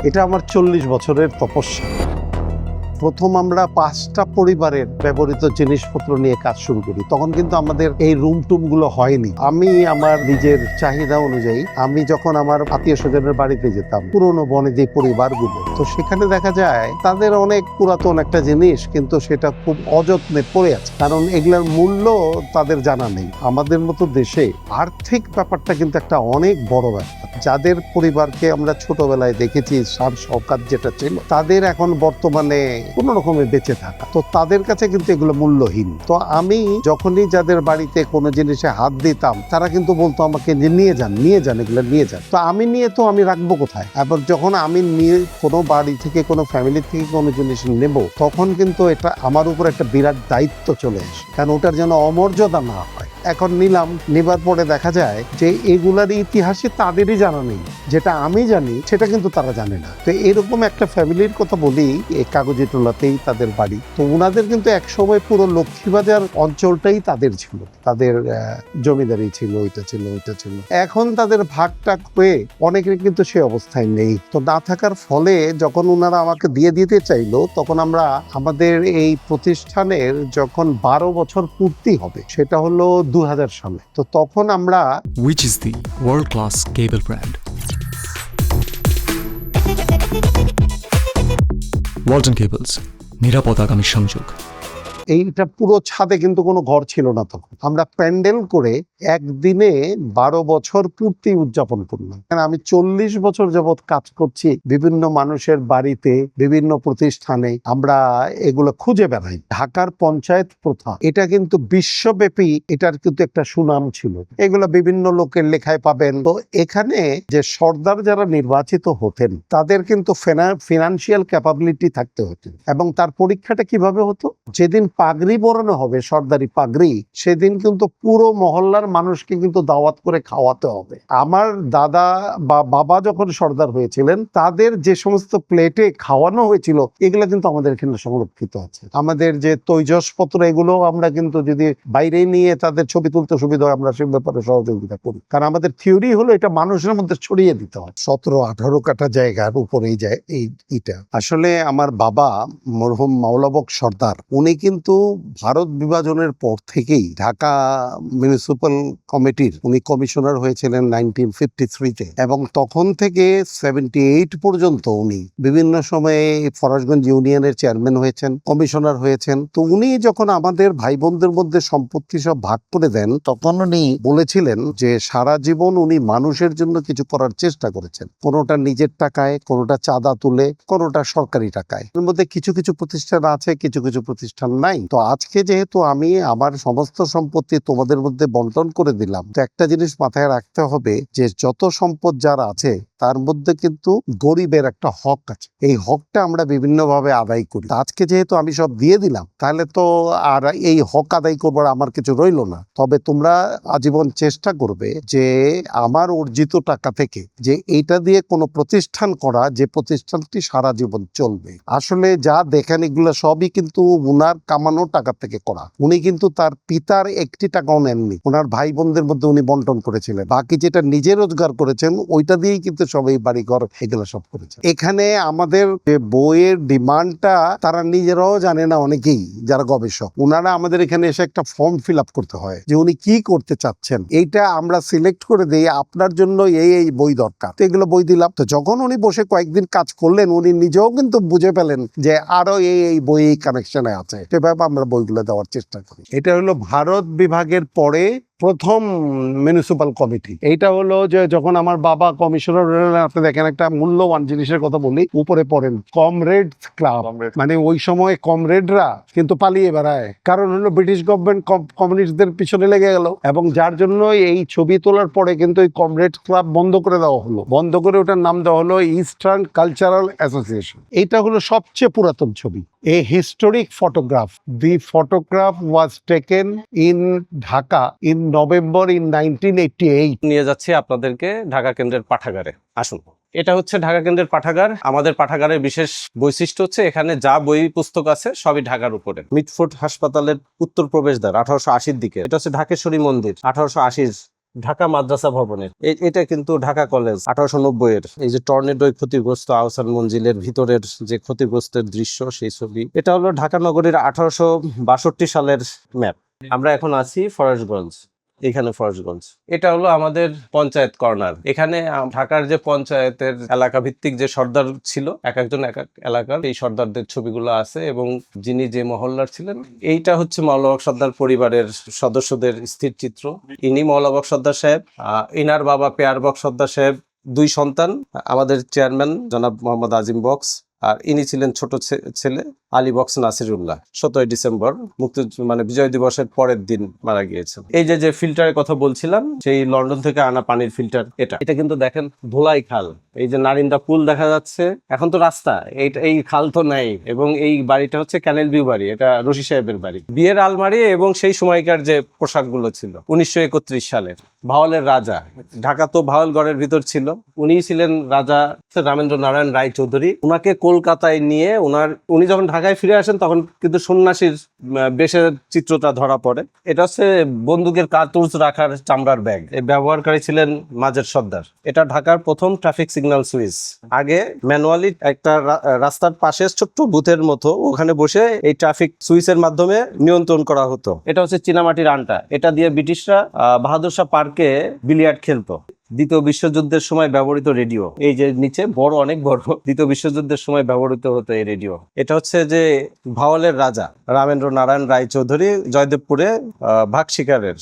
এটা আমার 40 বছরের তপস্যা। প্রথম আমরা 5টা পরিবারের ব্যবহৃত জিনিসপত্র নিয়ে কাজ শুরু করি। তখন কিন্তু আমাদের এই রুম টুমগুলো হয়নি। আমি আমার নিজের চাহিদা অনুযায়ী আমি যখন আমার আত্মীয় স্বজনের বাড়িতে যেতাম, পুরনো বনেদি পরিবারগুলো, তো সেখানে দেখা যায় তাদের অনেক পুরাতন একটা জিনিস, কিন্তু সেটা খুব অযত্নে পড়ে আছে, কারণ এগুলোর মূল্য তাদের জানা নেই। আমাদের মতো দেশে আর্থিক ব্যাপারটা কিন্তু একটা অনেক বড় ব্যাপার। যাদের পরিবারকে আমরা ছোটবেলায় দেখেছি সার সওকাত যেটা ছিল, তাদের এখন বর্তমানে কোনো রকমের বেঁচে থাকা, তো তাদের কাছে কিন্তু এগুলো মূল্যহীন। তো আমি যখনই যাদের বাড়িতে কোনো জিনিসে হাত দিতাম, তারা কিন্তু বলতো আমাকে যে নিয়ে যান এগুলো নিয়ে যান। তো আমি নিয়ে তো আমি রাখবো কোথায়? এবার যখন আমি নিয়ে কোনো বাড়ি থেকে কোনো ফ্যামিলি থেকে কোনো জিনিস নেব, তখন কিন্তু এটা আমার উপর একটা বিরাট দায়িত্ব চলে আসে, কারণ ওটার যেন অমর্যাদা না হয়। এখন নিলাম, নেবার পরে দেখা যায় যে এগুলার ইতিহাসে তাদেরই জানা নেই, যেটা আমি জানি সেটা কিন্তু তারা জানে না। তো এরকম একটা ফ্যামিলির কথা বলি, এই কাগজি টোলাতেই তাদের বাড়ি। তো ওনাদের কিন্তু একসময় পুরো লক্ষ্মীবাজার অঞ্চলটাই তাদের ছিল, তাদের জমিদারি ছিল, ওইটা ছিল। এখন তাদের ভাগটা হয়ে অনেকের কিন্তু সে অবস্থায় নেই। তো না থাকার ফলে যখন ওনারা আমাকে দিয়ে দিতে চাইলো, তখন আমরা আমাদের এই প্রতিষ্ঠানের যখন 12 বছর পূর্তি হবে, সেটা হলো 2000 সালে, তো তখন আমরা Which is the world-class cable brand? Walton Cables, নিরাপদ আগামী সংযোগ। এইটা পুরো ছাদে কিন্তু কোনো ঘর ছিল না। তখন আমরা প্যান্ডেল করে একদিনে 12 বছর পূর্তি উদযাপন করলাম। আমি 40 বছর যাবৎ কাজ করছি বিভিন্ন মানুষের বাড়িতে, বিভিন্ন প্রতিষ্ঠানে। আমরা এগুলো খুঁজে বেড়াই। ঢাকার পঞ্চায়েত প্রথা, এটা কিন্তু বিশ্বব্যাপী এটার কিন্তু একটা সুনাম ছিল। এগুলো বিভিন্ন লোকের লেখায় পাবেন। তো এখানে যে সর্দার যারা নির্বাচিত হতেন, তাদের কিন্তু ফিনান্সিয়াল ক্যাপাবিলিটি থাকতে হতো। এবং তার পরীক্ষাটা কিভাবে হতো? যেদিন পাগড়ি পরানো হবে, সর্দারি পাগড়ি, সেদিন কিন্তু পুরো মহল্লার মানুষকে কিন্তু দাওয়াত করে খাওয়াতে হবে। আমার দাদা বা বাবা যখন সর্দার হয়েছিলেন, তাদের যে সমস্ত প্লেটে খাওয়ানো হয়েছিল, এগুলো কিন্তু আমাদের এখানে সংরক্ষিত আছে। আমাদের যে তৈজসপত্র, এগুলো আমরা কিন্তু যদি বাইরে নিয়ে তাদের ছবি তুলতে সুবিধা হয়, আমরা সে ব্যাপারে সহযোগিতা করি। কারণ আমাদের থিওরি হলো এটা মানুষের মধ্যে ছড়িয়ে দিতে হয়। 17-18 কাঠা জায়গার উপরেই যায় এইটা। আসলে আমার বাবা মরহুম মাওলাবক সর্দার, উনি কিন্তু ভারত বিভাজনের পর থেকেই ঢাকা মিউনিসিপ্যাল কমিটির উনি কমিশনার হয়েছিলেন 1953-তে, এবং তখন থেকে 78 পর্যন্ত উনি বিভিন্ন সময়ে ফরাসগঞ্জ ইউনিয়নের চেয়ারম্যান হয়েছেন, কমিশনার হয়েছেন। তো উনি যখন আমাদের ভাই বোনদের মধ্যে সম্পত্তি সব ভাগ করে দেন, তখন উনি বলেছিলেন যে সারা জীবন উনি মানুষের জন্য কিছু করার চেষ্টা করেছেন। কোনোটা নিজের টাকায়, কোনোটা চাঁদা তুলে, কোনোটা সরকারি টাকায়। এর মধ্যে কিছু কিছু প্রতিষ্ঠান আছে, কিছু কিছু প্রতিষ্ঠান নাই। তো আজকে যেহেতু আমি আমার সমস্ত সম্পত্তি তোমাদের মধ্যে বন্টন করে দিলাম, তো একটা জিনিস মাথায় রাখতে হবে যে যত সম্পদ যার আছে, তার মধ্যে কিন্তু গরিবের একটা হক আছে। এই হকটা আমরা বিভিন্নভাবে আদায় করি। আজকে যেহেতু আমি সব দিয়ে দিলাম, তাহলে তো আর এই হক আদায় করবার আমার কিছু রইলো না। তবে তোমরা আজীবন চেষ্টা করবে যে আমার অর্জিত টাকা থেকে যে এইটা দিয়ে কোনো প্রতিষ্ঠান করা, যে প্রতিষ্ঠানটি সারা জীবন চলবে। আসলে যা দেখেন এগুলো সবই কিন্তু উনার কামানো টাকা থেকে করা। উনি কিন্তু তার পিতার একটি টাকাও নেননি, ওনার ভাই বোনদের মধ্যে উনি বন্টন করেছিলেন। বাকি যেটা নিজে রোজগার করেছেন, ওইটা দিয়েই কিন্তু সবাই বাড়ি ঘর এগুলো সব করেছে। এখানে আমাদের যে বইয়ের ডিমান্ডটা তারা নিজেরাও জানে না, অনেকেই যারা গবেষক, ওনারা আমাদের এখানে এসে একটা ফর্ম ফিল আপ করতে হয় যে উনি কি করতে চাচ্ছেন। এইটা আমরা সিলেক্ট করে দিই, আপনার জন্য এই বই দরকার। তো এগুলো বই দিলাম। তো যখন উনি বসে কয়েকদিন কাজ করলেন, উনি নিজেও কিন্তু বুঝে পেলেন যে আরো এই বই কানেকশনে আছে, সেভাবে আমরা বইগুলো দেওয়ার চেষ্টা করি। এটা হলো ভারত বিভাগের পরে প্রথম মিউনিসিপাল কমিটি। এইটা হলো যে যখন আমার বাবা কমিশনার হলেন, আপনি দেখেন একটা মূল্যবান জিনিসের কথা বলি, উপরে পড়েন কমরেডস ক্লাব। মানে ওই সময় কমরেডরা কিন্তু পালিয়ে বেড়ায়, কারণ হলো ব্রিটিশ গভর্নমেন্ট কমিউনিস্টদের পিছনে লেগে গেল, এবং যার জন্য এই ছবি তোলার পরে কিন্তু এই কমরেড ক্লাব বন্ধ করে দেওয়া হলো। বন্ধ করে ওটার নাম দেওয়া হলো ইস্টার্ন কালচারাল অ্যাসোসিয়েশন। এইটা হলো সবচেয়ে পুরাতন ছবি, a historic photograph. The photograph was taken in Dhaka in November in 1988. নিয়ে যাচ্ছি আপনাদেরকে ঢাকা কেন্দ্রের পাঠাগারে। আসুন, এটা হচ্ছে ঢাকা কেন্দ্রের পাঠাগার। আমাদের পাঠাগারের বিশেষ বৈশিষ্ট্য হচ্ছে এখানে যা বই পুস্তক আছে সবই ঢাকার উপরে। মিটফোর্ড হাসপাতালের উত্তর প্রবেশদ্বার 1880-র দিকে। এটা হচ্ছে ঢাকেশ্বরী মন্দির 1880-র ঢাকা মাদ্রাসা ভবনের এটা কিন্তু ঢাকা কলেজ 1890 এর এই যে টর্নেডোয় ক্ষতিগ্রস্ত আহসান মঞ্জিলের ভিতরের যে ক্ষতিগ্রস্তের দৃশ্য সেই ছবি। এটা হলো ঢাকা নগরীর 1862 সালের ম্যাপ। আমরা এখন আছি ফরেশগঞ্জ, এখানে ফরেশগঞ্জ। এটা হলো আমাদের পঞ্চায়েত কর্নার। এখানে ঢাকার যে পঞ্চায়েতের এলাকা ভিত্তিক যে সর্দার ছিল, এক একজন এক এক এলাকার এই সর্দারদের ছবিগুলো আছে এবং যিনি যে মহল্লার ছিলেন। এইটা হচ্ছে মাওলানা হক সর্দার পরিবারের সদস্যদের স্থির চিত্র। ইনি মাওলানা হক সর্দার সাহেব, ইনার বাবা পেয়ার বক্স সর্দার সাহেব, 2 সন্তান, আমাদের চেয়ারম্যান জনাব মোহাম্মদ আজিম বক্স, আর ইনি ছিলেন ছোট ছেলে আলী বক্স নাসিরুল্লাহ। 17 ডিসেম্বর মানে বিজয় দিবসের পরের দিন মারা গিয়েছেন। এই যে ফিল্টারের কথা বলছিলাম, সেই লন্ডন থেকে আনা পানির ফিল্টার এটা কিন্তু দেখেন ধোলাই খাল। এই যে নারিন্দা পুল দেখা যাচ্ছে, এখন তো রাস্তা, এই খাল তো নাই। এবং এই বাড়িটা হচ্ছে ক্যানেল ভিউ বাড়ি, এটা রশি সাহেবের বাড়ি। বিয়ের আলমারি এবং সেই সময়কার যে পোশাকগুলো ছিল 1931 সালের। ভাওয়ালের রাজা, ঢাকা তো ভাওয়ালগড়ের ভিতর ছিল, উনি ছিলেন রাজা রামেন্দ্র নারায়ণ রায় চৌধুরী। উনাকে কলকাতায় নিয়ে উনি যখন ঢাকায় ফিরে আসেন তখন কিন্তু সন্ন্যাসীর বেশের চিত্রটা ধরা পড়ে। এটা হচ্ছে বন্দুকের কার্তুজ রাখার চামড়ার ব্যাগ। এই ব্যবহারকারী ছিলেন মাজের সর্দার। এটা ঢাকার প্রথম ট্রাফিক সিগন্যাল সুইচ। আগে ম্যানুয়ালি একটা রাস্তার পাশে ছোট্ট বুথের মতো ওখানে বসে এই ট্রাফিক সুইচের মাধ্যমে নিয়ন্ত্রণ করা হতো। এটা হচ্ছে চীনামাটির আন্টা, এটা দিয়ে ব্রিটিশরা বাহাদুর শাহ পার্কে বিলিয়ার্ড খেলতো। দ্বিতীয় বিশ্বযুদ্ধের সময় ব্যবহৃত রেডিও, এই যে নিচে অনেক বড়, দ্বিতীয় বিশ্বযুদ্ধের সময় ব্যবহৃত হতো এই রেডিও। এটা হচ্ছে যে ভাওয়ালের রাজা রামেন্দ্র নারায়ণ রায় চৌধুরী জয়দেবপুরে ভাগ শিকারের